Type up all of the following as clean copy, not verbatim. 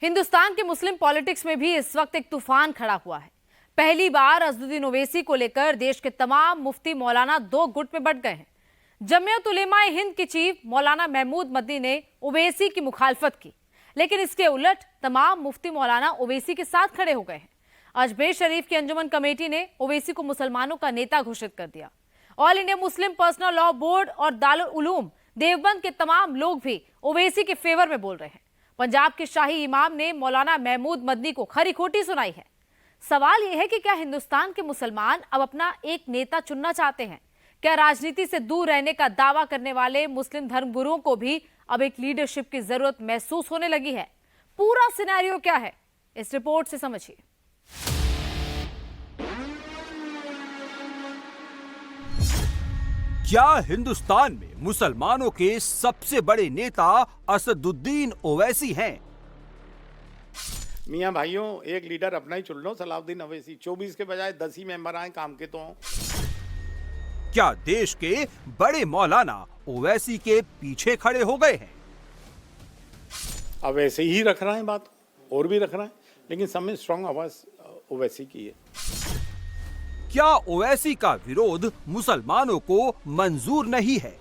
हिंदुस्तान के मुस्लिम पॉलिटिक्स में भी इस वक्त एक तूफान खड़ा हुआ है। पहली बार अज़दुद्दीन ओवैसी को लेकर देश के तमाम मुफ्ती मौलाना दो गुट में बंट गए हैं। जमीयत उलेमा हिंद की चीफ मौलाना महमूद मदनी ने ओवैसी की मुखालफत की, लेकिन इसके उलट तमाम मुफ्ती मौलाना ओवैसी के साथ खड़े हो गए हैं। अजमेर शरीफ की अंजुमन कमेटी ने ओवैसी को मुसलमानों का नेता घोषित कर दिया। All India Muslim personal law board और दारुल उलूम देवबंद के तमाम लोग भी ओवैसी के फेवर में बोल रहे हैं। पंजाब के शाही इमाम ने मौलाना महमूद मदनी को खरी खोटी सुनाई है। सवाल यह है कि क्या हिंदुस्तान के मुसलमान अब अपना एक नेता चुनना चाहते हैं? क्या राजनीति से दूर रहने का दावा करने वाले मुस्लिम धर्मगुरुओं को भी अब एक लीडरशिप की जरूरत महसूस होने लगी है? पूरा सिनेरियो क्या है, इस रिपोर्ट से समझिए। क्या हिंदुस्तान में मुसलमानों के सबसे बड़े नेता असदुद्दीन ओवैसी हैं? मियां भाइयों, एक लीडर अपना ही चुन लो। सलाउद्दीन ओवैसी 24 के बजाय 10 ही मेंबर आए, काम के तो हों। क्या देश के बड़े मौलाना ओवैसी के पीछे खड़े हो गए हैं? अब ऐसे ही रख रहे हैं, बात और भी रख रहे हैं, लेकिन सब में स्ट्रांग आवाज ओवैसी की है। क्या ओवैसी का विरोध मुसलमानों को मंजूर नहीं है?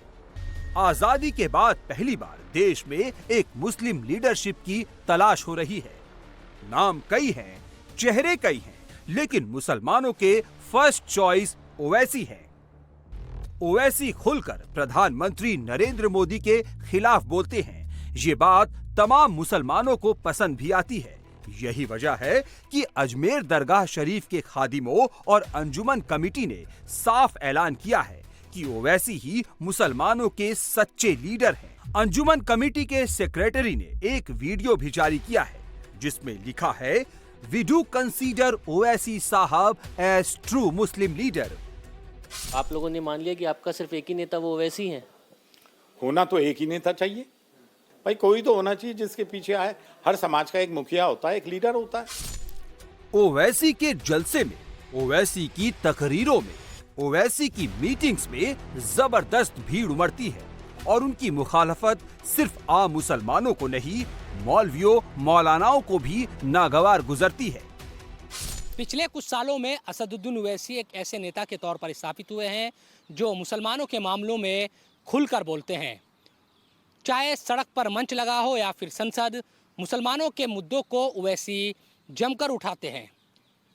आजादी के बाद पहली बार देश में एक मुस्लिम लीडरशिप की तलाश हो रही है। नाम कई हैं, चेहरे कई हैं, लेकिन मुसलमानों के फर्स्ट चॉइस ओवैसी है। ओवैसी खुलकर प्रधानमंत्री नरेंद्र मोदी के खिलाफ बोलते हैं। ये बात तमाम मुसलमानों को पसंद भी आती है। यही वजह है कि अजमेर दरगाह शरीफ के खादिमों और अंजुमन कमेटी ने साफ ऐलान किया है कि ओवैसी ही मुसलमानों के सच्चे लीडर हैं। अंजुमन कमेटी के सेक्रेटरी ने एक वीडियो भी जारी किया है, जिसमें लिखा है, वी डू कंसीडर ओवैसी साहब एज ट्रू मुस्लिम लीडर। आप लोगों ने मान लिया कि आपका सिर्फ एक ही नेता वो ओवैसी हैं? होना तो एक ही नेता चाहिए भाई, कोई तो होना चाहिए जिसके पीछे आए। हर समाज का एक मुखिया होता है, एक लीडर होता है। ओवैसी के जलसे में, ओवैसी की तकरीरों में, ओवैसी की मीटिंग्स में जबरदस्त भीड़ उमड़ती है और उनकी मुखालफत सिर्फ आम मुसलमानों को नहीं, मौलवियों मौलानाओं को भी नागवार गुजरती है। पिछले कुछ सालों में असदुद्दीन ओवैसी एक ऐसे नेता के तौर पर स्थापित हुए हैं जो मुसलमानों के मामलों में खुलकर बोलते हैं। चाहे सड़क पर मंच लगा हो या फिर संसद, मुसलमानों के मुद्दों को ओवैसी जमकर उठाते हैं।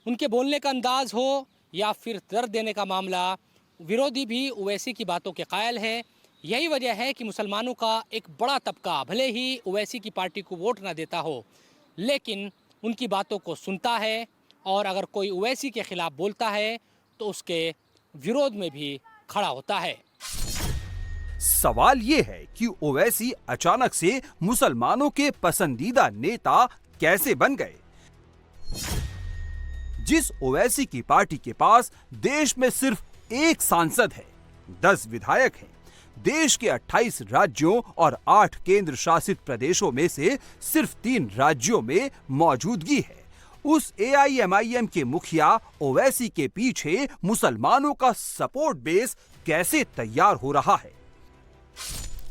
उनके बोलने का अंदाज हो या फिर दर्द देने का मामला, विरोधी भी ओवैसी की बातों के कायल है। यही वजह है कि मुसलमानों का एक बड़ा तबका भले ही ओवैसी की पार्टी को वोट ना देता हो, लेकिन उनकी बातों को सुनता है और अगर कोई ओवैसी के खिलाफ बोलता है तो उसके विरोध में भी खड़ा होता है। सवाल ये है कि ओवैसी अचानक से मुसलमानों के पसंदीदा नेता कैसे बन गए? जिस ओवैसी की पार्टी के पास देश में सिर्फ एक सांसद है, 10 विधायक हैं, देश के 28 राज्यों और 8 केंद्र शासित प्रदेशों में से सिर्फ 3 राज्यों में मौजूदगी है, उस AIMIM के मुखिया ओवैसी के पीछे मुसलमानों का सपोर्ट बेस कैसे तैयार हो रहा है?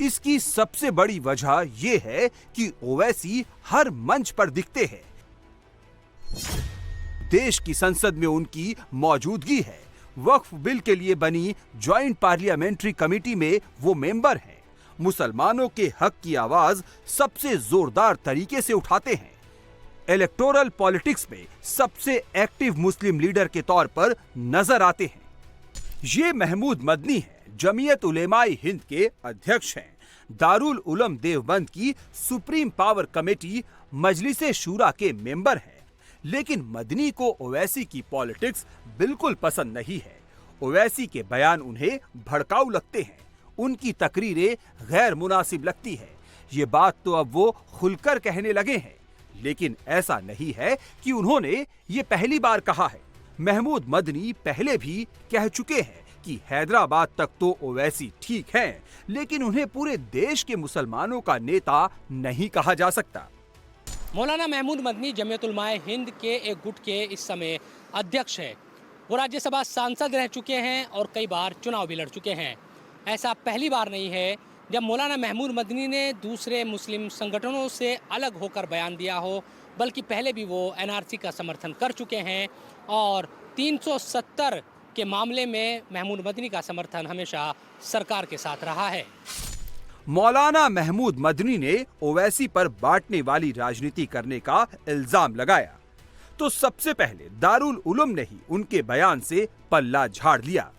इसकी सबसे बड़ी वजह यह है कि ओवैसी हर मंच पर दिखते हैं। देश की संसद में उनकी मौजूदगी है। वक्फ बिल के लिए बनी ज्वाइंट पार्लियामेंट्री कमेटी में वो मेंबर हैं। मुसलमानों के हक की आवाज सबसे जोरदार तरीके से उठाते हैं। इलेक्टोरल पॉलिटिक्स में सबसे एक्टिव मुस्लिम लीडर के तौर पर नजर आते हैं। ये महमूद मदनी है, जमीयत उलेमा हिंद के अध्यक्ष हैं, दारुल उलूम देवबंद की सुप्रीम पावर कमेटी मजलिसे शूरा के मेंबर हैं। लेकिन मदनी को ओवैसी की पॉलिटिक्स बिल्कुल पसंद नहीं है। ओवैसी के बयान उन्हें भड़काऊ लगते हैं, उनकी तकरीरें गैर मुनासिब लगती है। ये बात तो अब वो खुलकर कहने लगे हैं, लेकिन ऐसा नहीं है कि उन्होंने ये पहली बार कहा है। महमूद मदनी पहले भी कह चुके हैं कि हैदराबाद तक तो ओवैसी ठीक हैं, लेकिन उन्हें पूरे देश के मुसलमानों का नेता नहीं कहा जा सकता। मौलाना महमूद मदनी जमीयत उलमा हिंद के एक गुट के इस समय अध्यक्ष है। वो राज्यसभा सांसद रह चुके हैं और कई बार चुनाव भी लड़ चुके हैं। ऐसा पहली बार नहीं है जब मौलाना महमूद मदनी ने दूसरे मुस्लिम संगठनों से अलग होकर बयान दिया हो, बल्कि पहले भी वो एनआरसी का समर्थन कर चुके हैं और 370 के मामले में महमूद मदनी का समर्थन हमेशा सरकार के साथ रहा है। मौलाना महमूद मदनी ने ओवैसी पर बांटने वाली राजनीति करने का इल्जाम लगाया तो सबसे पहले दारुल उलूम ने ही उनके बयान से पल्ला झाड़ लिया।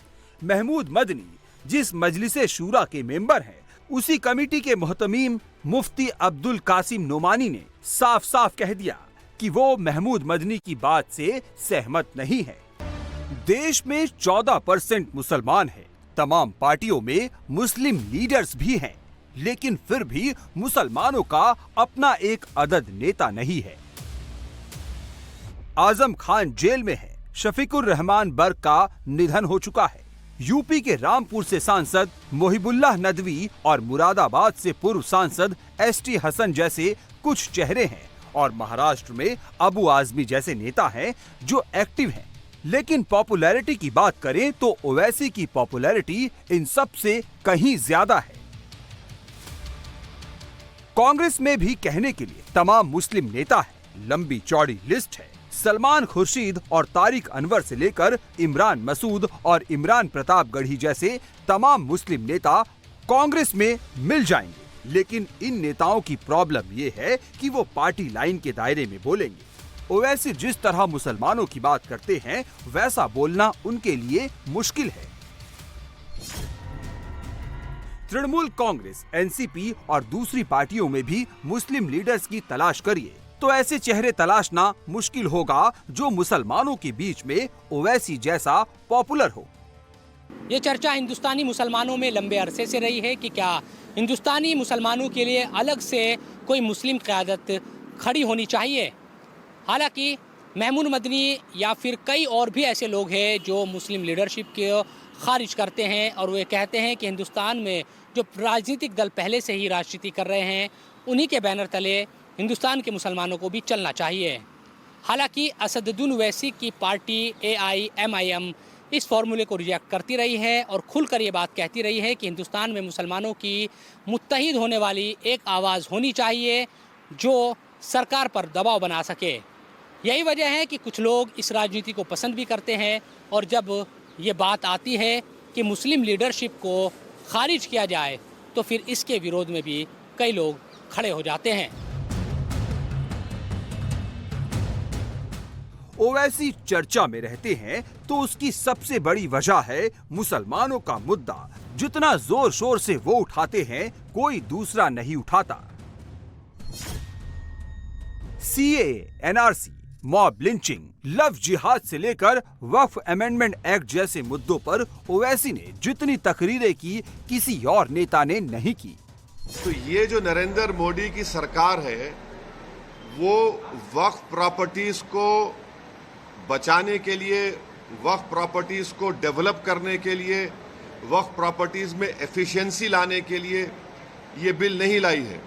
महमूद मदनी जिस मजलिसे शूरा के मेंबर हैं, उसी कमेटी के मुहतमीम मुफ्ती अब्दुल कासिम नोमानी ने साफ साफ कह दिया कि वो महमूद मदनी की बात से सहमत नहीं है। देश में 14% मुसलमान हैं, तमाम पार्टियों में मुस्लिम लीडर्स भी हैं, लेकिन फिर भी मुसलमानों का अपना एक अदद नेता नहीं है। आजम खान जेल में है, शफीकुर रहमान बर्क का निधन हो चुका है। यूपी के रामपुर से सांसद मोहिबुल्लाह नदवी और मुरादाबाद से पूर्व सांसद एसटी हसन जैसे कुछ चेहरे हैं और महाराष्ट्र में अबू आजमी जैसे नेता हैं जो एक्टिव हैं। लेकिन पॉपुलैरिटी की बात करें तो ओवैसी की पॉपुलैरिटी इन सब से कहीं ज्यादा है। कांग्रेस में भी कहने के लिए तमाम मुस्लिम नेता है, लंबी चौड़ी लिस्ट है। सलमान खुर्शीद और तारिक अनवर से लेकर इमरान मसूद और इमरान प्रताप गढ़ी जैसे तमाम मुस्लिम नेता कांग्रेस में मिल जाएंगे, लेकिन इन नेताओं की प्रॉब्लम ये है कि वो पार्टी लाइन के दायरे में बोलेंगे। ओवैसी जिस तरह मुसलमानों की बात करते हैं, वैसा बोलना उनके लिए मुश्किल है। तृणमूल कांग्रेस, एनसीपी और दूसरी पार्टियों में भी मुस्लिम लीडर्स की तलाश करिए तो ऐसे चेहरे तलाशना मुश्किल होगा जो मुसलमानों के बीच में ओवैसी जैसा पॉपुलर हो। ये चर्चा हिंदुस्तानी मुसलमानों में लंबे अरसे से रही है कि क्या हिंदुस्तानी मुसलमानों के लिए अलग से कोई मुस्लिम क़यादत खड़ी होनी चाहिए। हालांकि महमूद मदनी या फिर कई और भी ऐसे लोग हैं जो मुस्लिम लीडरशिप के खारिज करते हैं और वे कहते हैं कि हिंदुस्तान में जो राजनीतिक दल पहले से ही राजनीति कर रहे हैं, उन्हीं के बैनर तले हिंदुस्तान के मुसलमानों को भी चलना चाहिए। हालांकि असदुद्दीन ओवैसी की पार्टी AIMIM इस फॉर्मूले को रिजेक्ट करती रही है और खुलकर ये बात कहती रही है कि हिंदुस्तान में मुसलमानों की मुत्तहिद होने वाली एक आवाज़ होनी चाहिए जो सरकार पर दबाव बना सके। यही वजह है कि कुछ लोग इस राजनीति को पसंद भी करते हैं और जब ये बात आती है कि मुस्लिम लीडरशिप को खारिज किया जाए तो फिर इसके विरोध में भी कई लोग खड़े हो जाते हैं। ओवैसी चर्चा में रहते हैं तो उसकी सबसे बड़ी वजह है मुसलमानों का मुद्दा जितना जोर शोर से वो उठाते हैं, कोई दूसरा नहीं उठाता। CAA, NRC, mob lynching, love जिहाद से लेकर वक्फ अमेंडमेंट एक्ट जैसे मुद्दों पर ओवैसी ने जितनी तकरीरें की, किसी और नेता ने नहीं की। तो ये जो नरेंद्र मोदी की सरकार है, वो वक्फ प्रॉपर्टीज को बचाने के लिए, वक्फ प्रॉपर्टीज को डेवलप करने के लिए, वक्फ प्रॉपर्टीज में एफिशिएंसी लाने के लिए ये बिल नहीं लाई है।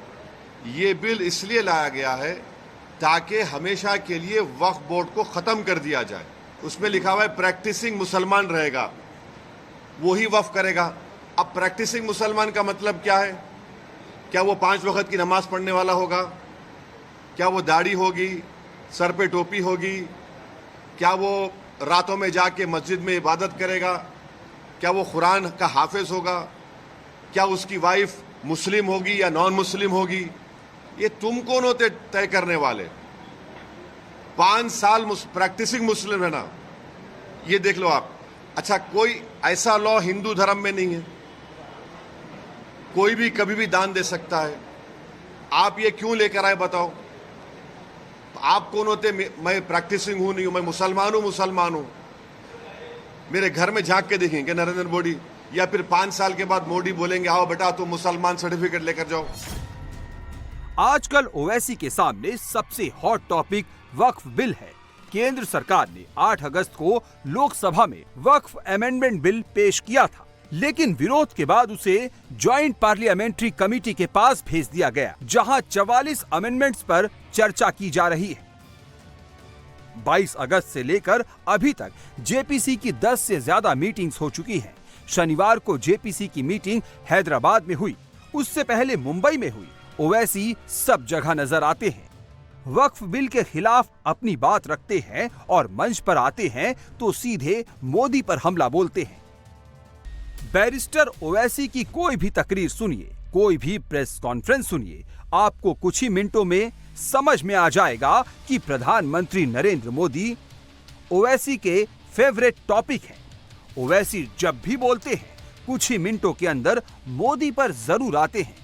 ये बिल इसलिए लाया गया है ताकि हमेशा के लिए वक्फ बोर्ड को खत्म कर दिया जाए। उसमें लिखा हुआ है प्रैक्टिसिंग मुसलमान रहेगा, वही वक्फ करेगा। अब प्रैक्टिसिंग मुसलमान का मतलब क्या है? क्या वो 5 वक्त की नमाज पढ़ने वाला होगा? क्या वो दाढ़ी होगी, सर पे टोपी होगी? क्या वो रातों में जाके मस्जिद में इबादत करेगा? क्या वो कुरान का हाफिज होगा? क्या उसकी वाइफ मुस्लिम होगी या नॉन मुस्लिम होगी? ये तुम कौन होते तय करने वाले? 5 साल प्रैक्टिसिंग मुस्लिम है ना, ये देख लो आप। अच्छा, कोई ऐसा लॉ हिंदू धर्म में नहीं है, कोई भी कभी भी दान दे सकता है। आप ये क्यों लेकर आए बताओ? आप कौन होते? मैं प्रैक्टिसिंग हूं नहीं हूं, मैं मुसलमान हूं। मेरे घर में झांक के देखेंगे नरेंद्र मोदी, या फिर 5 साल के बाद मोदी बोलेंगे आओ बेटा तुम मुसलमान सर्टिफिकेट लेकर जाओ। आजकल ओवैसी के सामने सबसे हॉट टॉपिक वक्फ बिल है। केंद्र सरकार ने 8 अगस्त को लोकसभा में वक्फ अमेंडमेंट बिल पेश किया था, लेकिन विरोध के बाद उसे ज्वाइंट पार्लियामेंट्री कमेटी के पास भेज दिया गया, जहां 44 अमेंडमेंट्स पर चर्चा की जा रही है। 22 अगस्त से लेकर अभी तक जेपीसी की 10 से ज्यादा मीटिंग्स हो चुकी हैं। शनिवार को जेपीसी की मीटिंग हैदराबाद में हुई उससे पहले मुंबई में हुई, ओवैसी सब जगह नजर आते हैं। वक्फ बिल के खिलाफ अपनी बात रखते हैं और मंच पर आते हैं तो सीधे मोदी पर हमला बोलते हैं। बैरिस्टर ओवैसी की कोई भी तकरीर सुनिए, कोई भी प्रेस कॉन्फ्रेंस सुनिए, आपको कुछ ही मिनटों में समझ में आ जाएगा कि प्रधानमंत्री नरेंद्र मोदी ओवैसी के फेवरेट टॉपिक हैं। ओवैसी जब भी बोलते हैं कुछ ही मिनटों के अंदर मोदी पर जरूर आते हैं।